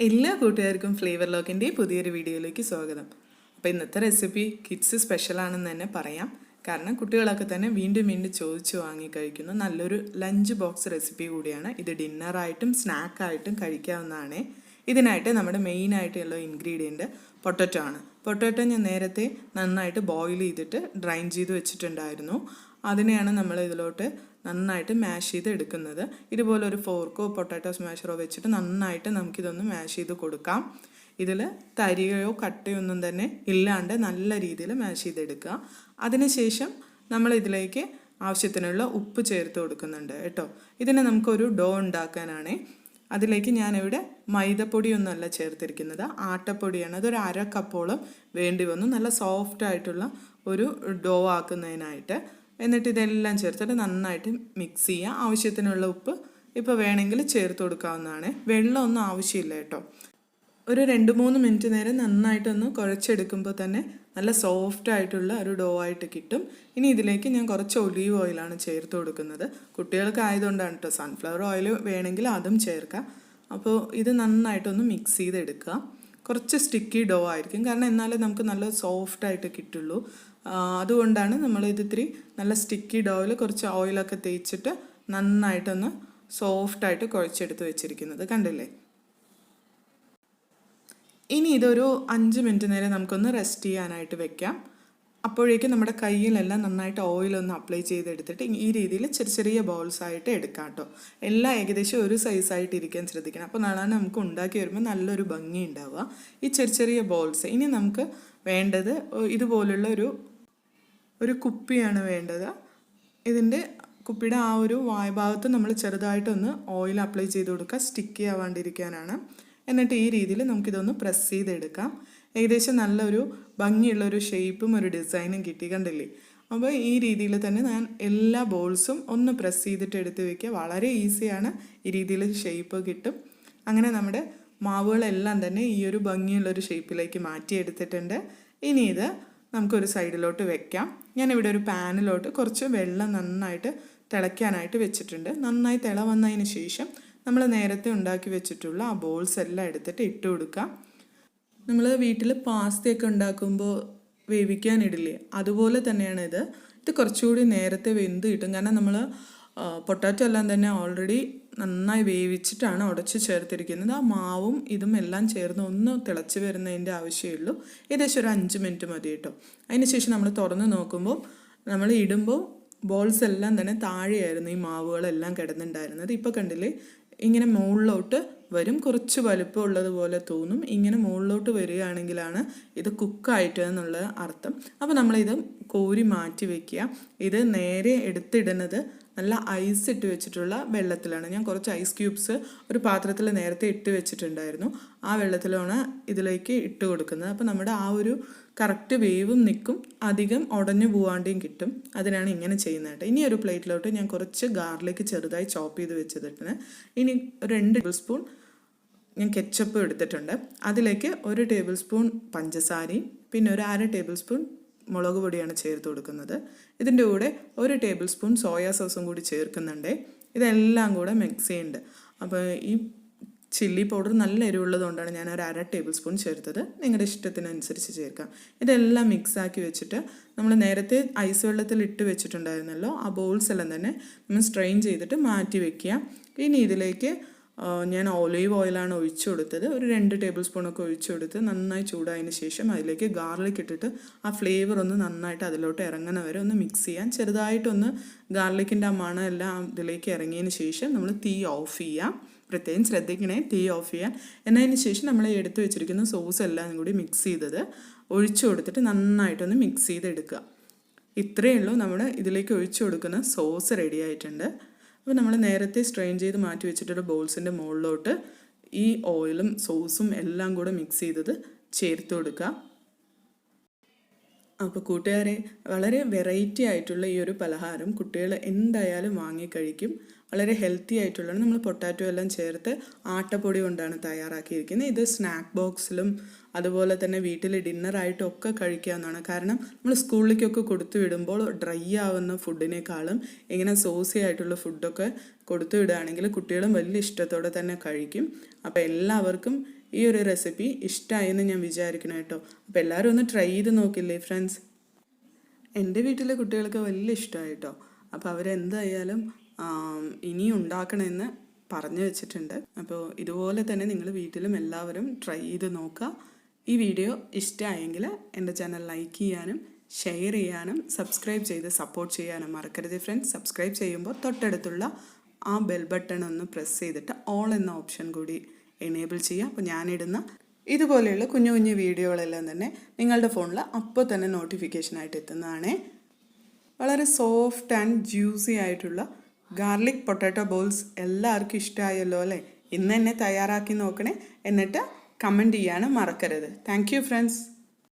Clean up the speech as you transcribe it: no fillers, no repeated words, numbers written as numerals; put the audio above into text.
എല്ലാ കൂട്ടുകാർക്കും ഫ്ലേവർ ലോക്കിൻ്റെ പുതിയൊരു വീഡിയോയിലേക്ക് സ്വാഗതം. അപ്പോൾ ഇന്നത്തെ റെസിപ്പി കിഡ്സ് സ്പെഷ്യലാണെന്ന് തന്നെ പറയാം. കാരണം കുട്ടികളൊക്കെ തന്നെ വീണ്ടും വീണ്ടും ചോദിച്ചു വാങ്ങി കഴിക്കുന്ന നല്ലൊരു ലഞ്ച് ബോക്സ് റെസിപ്പി കൂടിയാണ്. ഇത് ഡിന്നറായിട്ടും സ്നാക്കായിട്ടും കഴിക്കാവുന്നതാണ്. ഇതിനായിട്ട് നമ്മുടെ മെയിനായിട്ടുള്ള ഇൻഗ്രീഡിയൻറ്റ് പൊട്ടറ്റോ ആണ്. പൊട്ടറ്റോ ഞാൻ നേരത്തെ നന്നായിട്ട് ബോയിൽ ചെയ്തിട്ട് ഡ്രൈൻ ചെയ്ത് വെച്ചിട്ടുണ്ടായിരുന്നു. അതിനെയാണ് നമ്മൾ ഇതിലോട്ട് നന്നായിട്ട് മാഷ് ചെയ്ത് എടുക്കുന്നത്. ഇതുപോലെ ഒരു ഫോർക്കോ പൊട്ടാറ്റോ സ്മാഷറോ വെച്ചിട്ട് നന്നായിട്ട് നമുക്കിതൊന്ന് മാഷ് ചെയ്ത് കൊടുക്കാം. ഇതിൽ തരികയോ കട്ടയോ ഒന്നും തന്നെ ഇല്ലാണ്ട് നല്ല രീതിയിൽ മാഷ് ചെയ്തെടുക്കുക. അതിനുശേഷം നമ്മൾ ഇതിലേക്ക് ആവശ്യത്തിനുള്ള ഉപ്പ് ചേർത്ത് കൊടുക്കുന്നുണ്ട് കേട്ടോ. ഇതിനെ നമുക്കൊരു ഡോ ഉണ്ടാക്കാനാണ്. അതിലേക്ക് ഞാനിവിടെ മൈദപ്പൊടിയൊന്നുമല്ല ചേർത്തിരിക്കുന്നത്, ആട്ടപ്പൊടിയാണ്. അതൊരു 1/2 കപ്പോളം വേണ്ടി വന്നു, നല്ല സോഫ്റ്റ് ആയിട്ടുള്ള ഒരു ഡോ ആക്കുന്നതിനായിട്ട്. എന്നിട്ട് ഇതെല്ലാം ചേർത്തിട്ട് നന്നായിട്ട് മിക്സ് ചെയ്യുക. ആവശ്യത്തിനുള്ള ഉപ്പ് ഇപ്പോൾ വേണമെങ്കിൽ ചേർത്ത് കൊടുക്കാവുന്നതാണ്. വെള്ളമൊന്നും ആവശ്യമില്ല കേട്ടോ. ഒരു 2-3 മിനിറ്റ് നേരം നന്നായിട്ടൊന്ന് കുഴച്ചെടുക്കുമ്പോൾ തന്നെ നല്ല സോഫ്റ്റ് ആയിട്ടുള്ള ഒരു ഡോ ആയിട്ട് കിട്ടും. ഇനി ഇതിലേക്ക് ഞാൻ കുറച്ച് ഒലീവ് ഓയിലാണ് ചേർത്ത് കൊടുക്കുന്നത്. കുട്ടികൾക്ക് ആയതുകൊണ്ടാണ് കേട്ടോ. സൺഫ്ലവർ ഓയിൽ വേണമെങ്കിൽ അതും ചേർക്കാം. അപ്പോൾ ഇത് നന്നായിട്ടൊന്ന് മിക്സ് ചെയ്തെടുക്കുക. കുറച്ച് സ്റ്റിക്കി ഡോ ആയിരിക്കും, കാരണം എന്നാലേ നമുക്ക് നല്ല സോഫ്റ്റായിട്ട് കിട്ടുള്ളൂ. അതുകൊണ്ടാണ് നമ്മൾ ഇത് ഇത്തിരി നല്ല സ്റ്റിക്കി ഡോയിൽ കുറച്ച് ഓയിലൊക്കെ തേച്ചിട്ട് നന്നായിട്ടൊന്ന് സോഫ്റ്റായിട്ട് കുഴച്ചെടുത്ത് വെച്ചിരിക്കുന്നത്. കണ്ടില്ലേ? ഇനി ഇതൊരു 5 മിനിറ്റ് നേരം നമുക്കൊന്ന് റെസ്റ്റ് ചെയ്യാനായിട്ട് വെക്കാം. അപ്പോഴേക്കും നമ്മുടെ കയ്യിലെല്ലാം നന്നായിട്ട് ഓയിലൊന്ന് അപ്ലൈ ചെയ്തെടുത്തിട്ട് ഈ രീതിയിൽ ചെറിയ ചെറിയ ബോൾസായിട്ട് എടുക്കാം കേട്ടോ. എല്ലാം ഏകദേശം ഒരു സൈസായിട്ട് ഇരിക്കാൻ ശ്രദ്ധിക്കണം. അപ്പോൾ നാളെ നമുക്ക് ഉണ്ടാക്കി വരുമ്പോൾ നല്ലൊരു ഭംഗി ഉണ്ടാവുക. ഈ ചെറിയ ചെറിയ ബോൾസ്. ഇനി നമുക്ക് വേണ്ടത് ഇതുപോലുള്ള ഒരു കുപ്പിയാണ് വേണ്ടത്. ഇതിൻ്റെ കുപ്പിയുടെ ആ ഒരു വായ്ഭാഗത്ത് നമ്മൾ ചെറുതായിട്ടൊന്ന് ഓയിൽ അപ്ലൈ ചെയ്ത് കൊടുക്കുക, സ്റ്റിക്കി ആവാണ്ടിരിക്കാനാണ്. എന്നിട്ട് ഈ രീതിയിൽ നമുക്കിതൊന്ന് പ്രസ് ചെയ്തെടുക്കാം. ഏകദേശം നല്ലൊരു ഭംഗിയുള്ളൊരു ഷേപ്പും ഒരു ഡിസൈനും കിട്ടി, കണ്ടില്ലേ? അപ്പോൾ ഈ രീതിയിൽ തന്നെ ഞാൻ എല്ലാ ബോൾസും ഒന്ന് പ്രസ് ചെയ്തിട്ട് എടുത്ത് വയ്ക്കുക. വളരെ ഈസിയാണ്, ഈ രീതിയിൽ ഷേപ്പ് കിട്ടും. അങ്ങനെ നമ്മുടെ മാവുകളെല്ലാം തന്നെ ഈ ഒരു ഭംഗിയുള്ളൊരു ഷേപ്പിലേക്ക് മാറ്റിയെടുത്തിട്ടുണ്ട്. ഇനി ഇത് നമുക്കൊരു സൈഡിലോട്ട് വെക്കാം. ഞാനിവിടെ ഒരു പാനിലോട്ട് കുറച്ച് വെള്ളം നന്നായിട്ട് തിളയ്ക്കാനായിട്ട് വെച്ചിട്ടുണ്ട്. നന്നായി തിള വന്നതിന് ശേഷം നമ്മൾ നേരത്തെ ഉണ്ടാക്കി വെച്ചിട്ടുള്ള ആ ബോൾസ് എല്ലാം എടുത്തിട്ട് ഇട്ട് കൊടുക്കാം. നമ്മൾ വീട്ടിൽ പാസ്തയൊക്കെ ഉണ്ടാക്കുമ്പോൾ വേവിക്കാനിടില്ലേ, അതുപോലെ തന്നെയാണ് ഇത്. ഇത് കുറച്ചുകൂടി നേരത്തെ വെന്ത് കിട്ടും, കാരണം നമ്മൾ പൊട്ടാറ്റോ എല്ലാം തന്നെ ഓൾറെഡി നന്നായി വേവിച്ചിട്ടാണ് ഉടച്ച് ചേർത്തിരിക്കുന്നത്. ആ മാവും ഇതും എല്ലാം ചേർന്ന് ഒന്ന് തിളച്ച് വരുന്നതിൻ്റെ ആവശ്യമുള്ളൂ. ഏകദേശം ഒരു 5 മിനിറ്റ് മതി കേട്ടോ. അതിന് ശേഷം നമ്മൾ തുറന്ന് നോക്കുമ്പോൾ നമ്മൾ ഇടുമ്പോൾ ബോൾസ് എല്ലാം തന്നെ താഴെയായിരുന്നു ഈ മാവുകളെല്ലാം കിടന്നുണ്ടായിരുന്നത്. ഇപ്പോൾ കണ്ടില്ലേ, ഇങ്ങനെ മുകളിലോട്ട് വരും. കുറച്ച് വലുപ്പം ഉള്ളതുപോലെ തോന്നും. ഇങ്ങനെ മുകളിലോട്ട് വരികയാണെങ്കിലാണ് ഇത് കുക്കായിട്ട് എന്നുള്ള അർത്ഥം. അപ്പോൾ നമ്മളിത് കോരി മാറ്റി വയ്ക്കുക. ഇത് നേരെ എടുത്തിടുന്നത് നല്ല ഐസ് ഇട്ട് വെച്ചിട്ടുള്ള വെള്ളത്തിലാണ്. ഞാൻ കുറച്ച് ഐസ് ക്യൂബ്സ് ഒരു പാത്രത്തിൽ നേരത്തെ ഇട്ട് വെച്ചിട്ടുണ്ടായിരുന്നു. ആ വെള്ളത്തിലാണ് ഇതിലേക്ക് ഇട്ട് കൊടുക്കുന്നത്. അപ്പോൾ നമ്മുടെ ആ ഒരു കറക്റ്റ് വേവും നിൽക്കും, അധികം ഉടഞ്ഞു പോവാണ്ടേയും കിട്ടും. അതിനാണ് ഇങ്ങനെ ചെയ്യുന്നത്. ഇനി ഒരു പ്ലേറ്റിലോട്ട് ഞാൻ കുറച്ച് ഗാർലിക് ചെറുതായി ചോപ്പ് ചെയ്ത് വെച്ചിട്ടുണ്ട്. ഇനി 2 ടേബിൾ സ്പൂൺ ഞാൻ കെച്ചപ്പ് എടുത്തിട്ടുണ്ട്. അതിലേക്ക് 1 ടേബിൾ സ്പൂൺ പഞ്ചസാരയും പിന്നെ ഒരു 1/2 ടേബിൾ സ്പൂൺ മുളക് പൊടിയാണ് ചേർത്ത് കൊടുക്കുന്നത്. ഇതിൻ്റെ കൂടെ 1 ടേബിൾ സ്പൂൺ സോയാ സോസും കൂടി ചേർക്കുന്നുണ്ട്. ഇതെല്ലാം കൂടെ മിക്സ് ചെയ്യുന്നുണ്ട്. അപ്പോൾ ഈ ചില്ലി പൗഡർ നല്ല എരിവുള്ളതുകൊണ്ടാണ് ഞാൻ ഒരു 1/2 ടേബിൾ സ്പൂൺ ചേർത്തത്. നിങ്ങളുടെ ഇഷ്ടത്തിനനുസരിച്ച് ചേർക്കാം. ഇതെല്ലാം മിക്സാക്കി വെച്ചിട്ട് നമ്മൾ നേരത്തെ ഐസ് വെള്ളത്തിൽ ഇട്ട് വെച്ചിട്ടുണ്ടായിരുന്നല്ലോ, ആ ബോൾസ് എല്ലാം തന്നെ നമ്മൾ സ്ട്രെയിൻ ചെയ്തിട്ട് മാറ്റി വെക്കുക. ഇനി ഇതിലേക്ക് ഞാൻ ഒലീവ് ഓയിലാണ് ഒഴിച്ചു കൊടുത്തത്. ഒരു 2 ടേബിൾ സ്പൂണൊക്കെ ഒഴിച്ചു കൊടുത്ത് നന്നായി ചൂടായതിന് ശേഷം അതിലേക്ക് ഗാർലിക് ഇട്ടിട്ട് ആ ഫ്ലേവർ ഒന്ന് നന്നായിട്ട് അതിലോട്ട് ഇറങ്ങുന്ന വരെ ഒന്ന് മിക്സ് ചെയ്യാൻ. ചെറുതായിട്ടൊന്ന് ഗാർലിക്കിൻ്റെ ആ മണം എല്ലാം ഇതിലേക്ക് ഇറങ്ങിയതിന് ശേഷം നമ്മൾ തീ ഓഫ് ചെയ്യാം. പ്രത്യേകം ശ്രദ്ധിക്കണേ, തീ ഓഫ് ചെയ്യാൻ. എന്നതിന് ശേഷം നമ്മൾ എടുത്ത് വെച്ചിരിക്കുന്ന സോസ് എല്ലാം കൂടി മിക്സ് ചെയ്തത് ഒഴിച്ചു കൊടുത്തിട്ട് നന്നായിട്ടൊന്ന് മിക്സ് ചെയ്തെടുക്കുക. ഇത്രയേ ഉള്ളൂ. നമ്മൾ ഇതിലേക്ക് ഒഴിച്ചു കൊടുക്കുന്ന സോസ് റെഡി ആയിട്ടുണ്ട്. അപ്പോൾ നമ്മൾ നേരത്തെ സ്ട്രെയിൻ ചെയ്ത് മാറ്റി വെച്ചിട്ടുള്ള ബോൾസിൻ്റെ മുകളിലോട്ട് ഈ ഓയിലും സോസും എല്ലാം കൂടെ മിക്സ് ചെയ്തത് ചേർത്ത് കൊടുക്കുക. അപ്പോൾ കൂട്ടുകാരെ, വളരെ വെറൈറ്റി ആയിട്ടുള്ള ഈ ഒരു പലഹാരം കുട്ടികൾ എന്തായാലും വാങ്ങിക്കഴിക്കും. വളരെ ഹെൽത്തി ആയിട്ടുള്ളതാണ്. നമ്മൾ പൊട്ടാറ്റോ എല്ലാം ചേർത്ത് ആട്ടപ്പൊടി കൊണ്ടാണ് തയ്യാറാക്കിയിരിക്കുന്നത്. ഇത് സ്നാക്ക് ബോക്സിലും അതുപോലെ തന്നെ വീട്ടിൽ ഡിന്നറായിട്ടും ഒക്കെ കഴിക്കാവുന്നതാണ്. കാരണം നമ്മൾ സ്കൂളിലേക്കൊക്കെ കൊടുത്തു വിടുമ്പോൾ ഡ്രൈ ആവുന്ന ഫുഡിനേക്കാളും ഇങ്ങനെ സോസി ആയിട്ടുള്ള ഫുഡൊക്കെ കൊടുത്തു വിടുകയാണെങ്കിൽ കുട്ടികളും വലിയ ഇഷ്ടത്തോടെ തന്നെ കഴിക്കും. അപ്പോൾ എല്ലാവർക്കും ഈ ഒരു റെസിപ്പി ഇഷ്ടമായെന്ന് ഞാൻ വിചാരിക്കണം കേട്ടോ. അപ്പോൾ എല്ലാവരും ഒന്ന് ട്രൈ ചെയ്ത് നോക്കില്ലേ ഫ്രണ്ട്സ്. എൻ്റെ വീട്ടിലെ കുട്ടികൾക്ക് വലിയ ഇഷ്ടമായി കേട്ടോ. അപ്പോൾ അവരെന്തായാലും ഇനിയും ഉണ്ടാക്കണമെന്ന് പറഞ്ഞു വെച്ചിട്ടുണ്ട്. അപ്പോൾ ഇതുപോലെ തന്നെ നിങ്ങൾ വീട്ടിലും എല്ലാവരും ട്രൈ ചെയ്ത് നോക്കുക. ഈ വീഡിയോ ഇഷ്ടമായെങ്കിൽ എൻ്റെ ചാനൽ ലൈക്ക് ചെയ്യാനും ഷെയർ ചെയ്യാനും സബ്സ്ക്രൈബ് ചെയ്ത് സപ്പോർട്ട് ചെയ്യാനും മറക്കരുത് ഫ്രണ്ട്സ്. സബ്സ്ക്രൈബ് ചെയ്യുമ്പോൾ തൊട്ടടുത്തുള്ള ആ ബെൽ ബട്ടൺ ഒന്ന് പ്രസ് ചെയ്തിട്ട് ഓൾ എന്ന ഓപ്ഷൻ കൂടി എനേബിൾ ചെയ്യുക. അപ്പോൾ ഞാനിടുന്ന ഇതുപോലെയുള്ള കുഞ്ഞു കുഞ്ഞു വീഡിയോകളെല്ലാം തന്നെ നിങ്ങളുടെ ഫോണിൽ അപ്പോൾ തന്നെ നോട്ടിഫിക്കേഷനായിട്ട് എത്തുന്നതാണ്. വളരെ സോഫ്റ്റ് ആൻഡ് ജ്യൂസി ആയിട്ടുള്ള ഗാർലിക് പൊട്ടാറ്റോ ബോൾസ് എല്ലാവർക്കും ഇഷ്ടമായല്ലോ അല്ലേ? ഇന്ന് തന്നെ തയ്യാറാക്കി നോക്കണേ. എന്നിട്ട് കമൻറ്റ് ചെയ്യാനും മറക്കരുത്. Thank you friends.